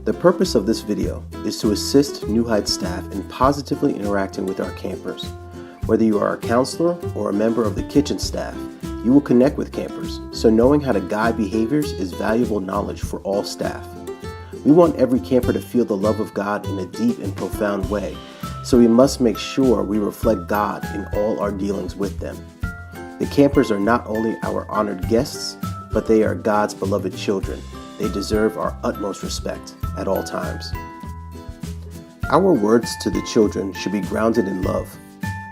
The purpose of this video is to assist New Heights staff in positively interacting with our campers. Whether you are a counselor or a member of the kitchen staff, you will connect with campers, so knowing how to guide behaviors is valuable knowledge for all staff. We want every camper to feel the love of God in a deep and profound way, so we must make sure we reflect God in all our dealings with them. The campers are not only our honored guests, but they are God's beloved children. They deserve our utmost respect at all times. Our words to the children should be grounded in love.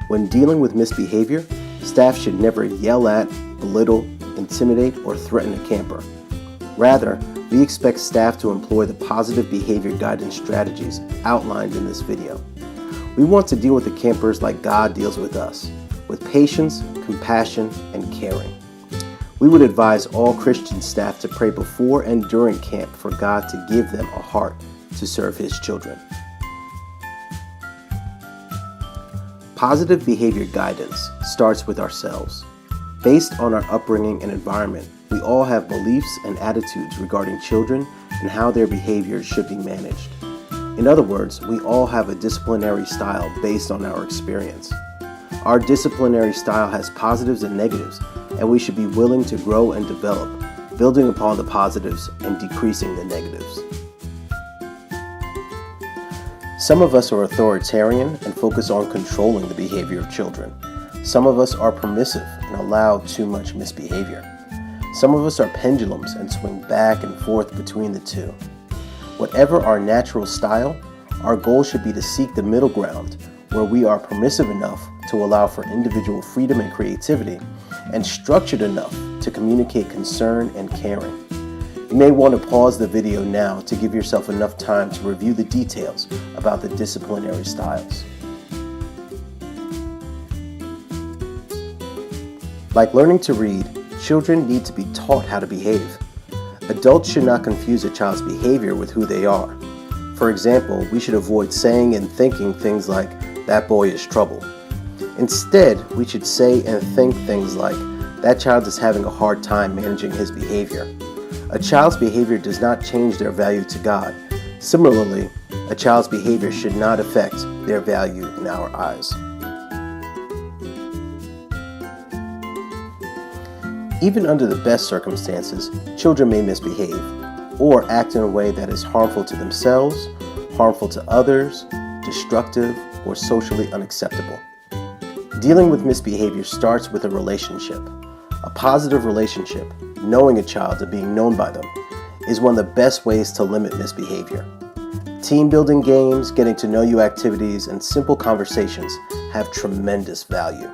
When dealing with misbehavior, staff should never yell at, belittle, intimidate, or threaten a camper. Rather, we expect staff to employ the positive behavior guidance strategies outlined in this video. We want to deal with the campers like God deals with us, with patience, compassion, and caring. We would advise all Christian staff to pray before and during camp for God to give them a heart to serve His children. Positive behavior guidance starts with ourselves. Based on our upbringing and environment, we all have beliefs and attitudes regarding children and how their behaviors should be managed. In other words, we all have a disciplinary style based on our experience. Our disciplinary style has positives and negatives, and we should be willing to grow and develop, building upon the positives and decreasing the negatives. Some of us are authoritarian and focus on controlling the behavior of children. Some of us are permissive and allow too much misbehavior. Some of us are pendulums and swing back and forth between the two. Whatever our natural style, our goal should be to seek the middle ground where we are permissive enough to allow for individual freedom and creativity, and structured enough to communicate concern and caring. You may want to pause the video now to give yourself enough time to review the details about the disciplinary styles. Like learning to read, children need to be taught how to behave. Adults should not confuse a child's behavior with who they are. For example, we should avoid saying and thinking things like, "That boy is trouble." Instead, we should say and think things like, "That child is having a hard time managing his behavior." A child's behavior does not change their value to God. Similarly, a child's behavior should not affect their value in our eyes. Even under the best circumstances, children may misbehave or act in a way that is harmful to themselves, harmful to others, destructive, or socially unacceptable. Dealing with misbehavior starts with a relationship. A positive relationship, knowing a child and being known by them, is one of the best ways to limit misbehavior. Team building games, getting to know you activities, and simple conversations have tremendous value.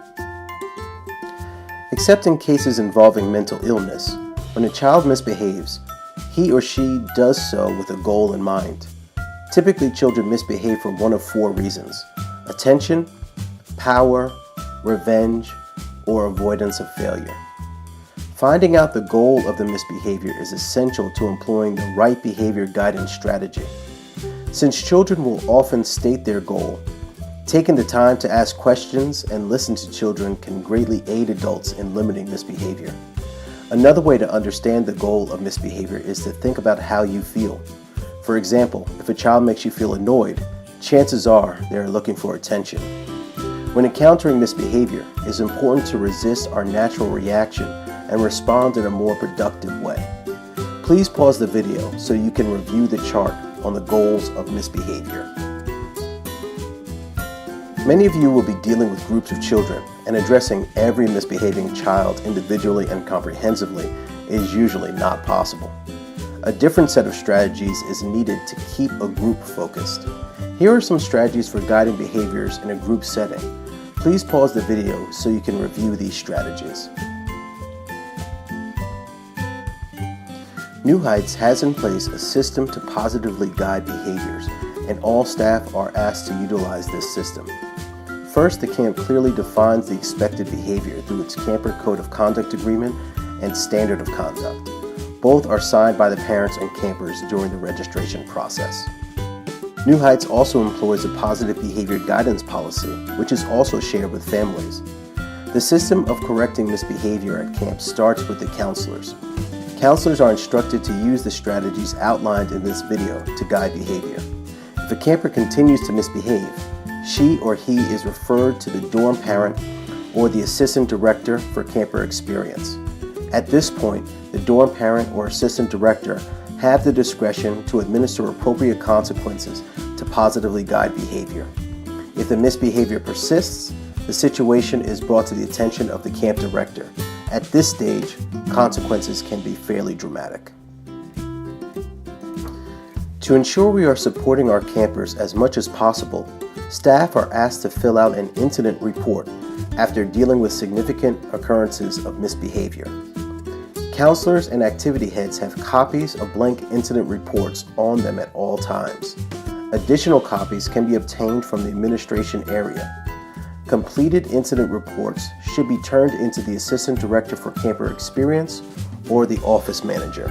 Except in cases involving mental illness, when a child misbehaves, he or she does so with a goal in mind. Typically, children misbehave for one of four reasons: attention, power, revenge, or avoidance of failure. Finding out the goal of the misbehavior is essential to employing the right behavior guidance strategy. Since children will often state their goal, taking the time to ask questions and listen to children can greatly aid adults in limiting misbehavior. Another way to understand the goal of misbehavior is to think about how you feel. For example, if a child makes you feel annoyed, chances are they are looking for attention. When encountering misbehavior, it is important to resist our natural reaction and respond in a more productive way. Please pause the video so you can review the chart on the goals of misbehavior. Many of you will be dealing with groups of children, and addressing every misbehaving child individually and comprehensively is usually not possible. A different set of strategies is needed to keep a group focused. Here are some strategies for guiding behaviors in a group setting. Please pause the video so you can review these strategies. New Heights has in place a system to positively guide behaviors, and all staff are asked to utilize this system. First, the camp clearly defines the expected behavior through its Camper Code of Conduct Agreement and Standard of Conduct. Both are signed by the parents and campers during the registration process. New Heights also employs a positive behavior guidance policy, which is also shared with families. The system of correcting misbehavior at camp starts with the counselors. Counselors are instructed to use the strategies outlined in this video to guide behavior. If a camper continues to misbehave, she or he is referred to the dorm parent or the assistant director for camper experience. At this point, the dorm parent or assistant director have the discretion to administer appropriate consequences to positively guide behavior. If the misbehavior persists, the situation is brought to the attention of the camp director. At this stage, consequences can be fairly dramatic. To ensure we are supporting our campers as much as possible, staff are asked to fill out an incident report after dealing with significant occurrences of misbehavior. Counselors and activity heads have copies of blank incident reports on them at all times. Additional copies can be obtained from the administration area. Completed incident reports should be turned into the Assistant Director for Camper Experience or the Office Manager.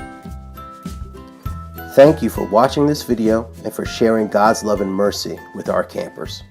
Thank you for watching this video and for sharing God's love and mercy with our campers.